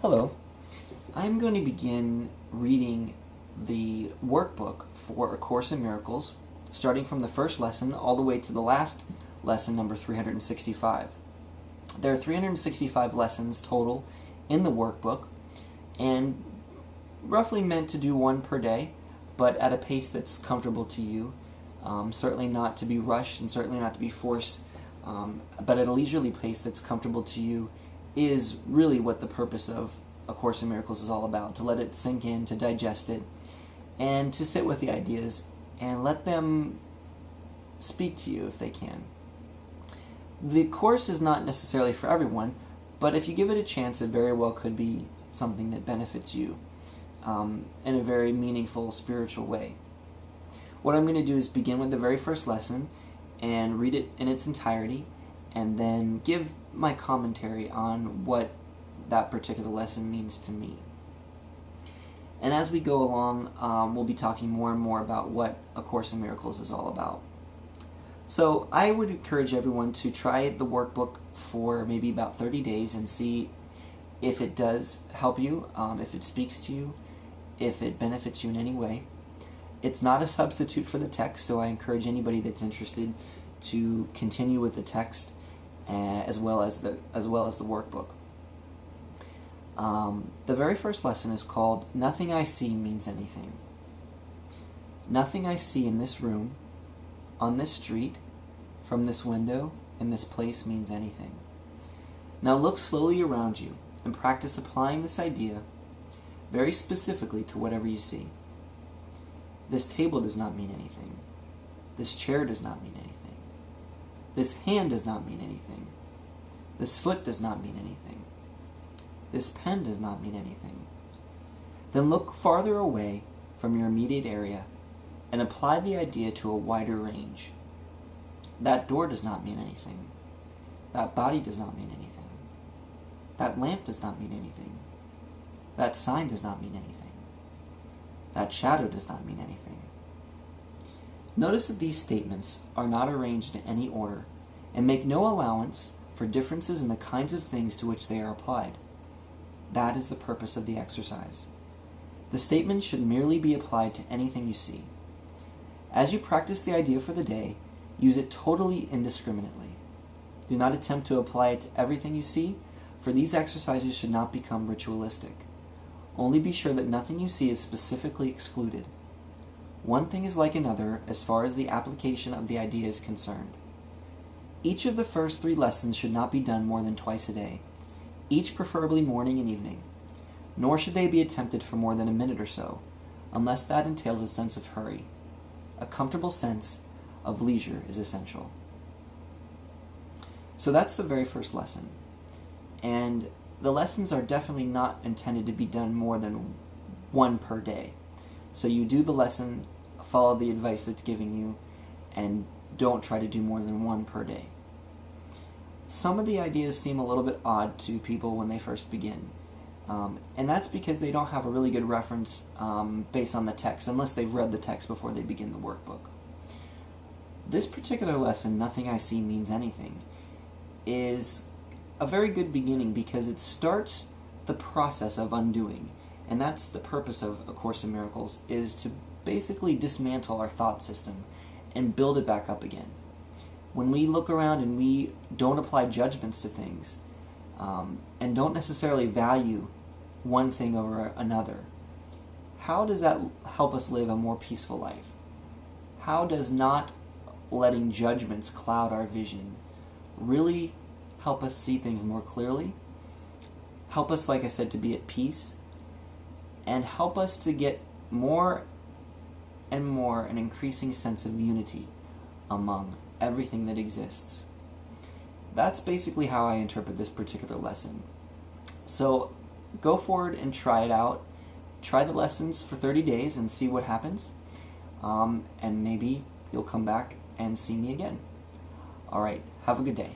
Hello. I'm going to begin reading the workbook for A Course in Miracles, starting from the first lesson all the way to the last lesson, number 365. There are 365 lessons total in the workbook, and roughly meant to do one per day, but at a pace that's comfortable to you. Certainly not to be rushed and certainly not to be forced, but at a leisurely pace that's comfortable to you is really what the purpose of A Course in Miracles is all about, to let it sink in, to digest it, and to sit with the ideas and let them speak to you if they can. The Course is not necessarily for everyone, but if you give it a chance, it very well could be something that benefits you in a very meaningful spiritual way. What I'm going to do is begin with the very first lesson and read it in its entirety, and then give my commentary on what that particular lesson means to me. And as we go along, we'll be talking more and more about what A Course in Miracles is all about. So I would encourage everyone to try the workbook for maybe about 30 days and see if it does help you, if it speaks to you, if it benefits you in any way. It's not a substitute for the text, so I encourage anybody that's interested to continue with the text as well as the workbook. The very first lesson is called Nothing I See Means Anything. Nothing I see in this room, on this street, from this window, in this place means anything. Now look slowly around you and practice applying this idea very specifically to whatever you see. This table does not mean anything. This chair does not mean anything. This hand does not mean anything. This foot does not mean anything. This pen does not mean anything. Then look farther away from your immediate area and apply the idea to a wider range. That door does not mean anything. That body does not mean anything. That lamp does not mean anything. That sign does not mean anything. That shadow does not mean anything. Notice that these statements are not arranged in any order and make no allowance for differences in the kinds of things to which they are applied. That is the purpose of the exercise. The statement should merely be applied to anything you see. As you practice the idea for the day, use it totally indiscriminately. Do not attempt to apply it to everything you see, for these exercises should not become ritualistic. Only be sure that nothing you see is specifically excluded. One thing is like another as far as the application of the idea is concerned. Each of the first 3 lessons should not be done more than twice a day, each preferably morning and evening, nor should they be attempted for more than a minute or so, unless that entails a sense of hurry. A comfortable sense of leisure is essential. So that's the very first lesson. And the lessons are definitely not intended to be done more than 1 per day. So you do the lesson, follow the advice that's giving you, and don't try to do more than 1 per day. Some of the ideas seem a little bit odd to people when they first begin. And that's because they don't have a really good reference based on the text, unless they've read the text before they begin the workbook. This particular lesson, Nothing I See Means Anything, is a very good beginning because it starts the process of undoing. And that's the purpose of A Course in Miracles, is to basically dismantle our thought system and build it back up again. When we look around and we don't apply judgments to things, and don't necessarily value one thing over another, how does that help us live a more peaceful life? How does not letting judgments cloud our vision really help us see things more clearly, help us, like I said, to be at peace, and help us to get more and more an increasing sense of unity among everything that exists? That's basically how I interpret this particular lesson. So go forward and try it out. Try the lessons for 30 days and see what happens. And maybe you'll come back and see me again. Alright, have a good day.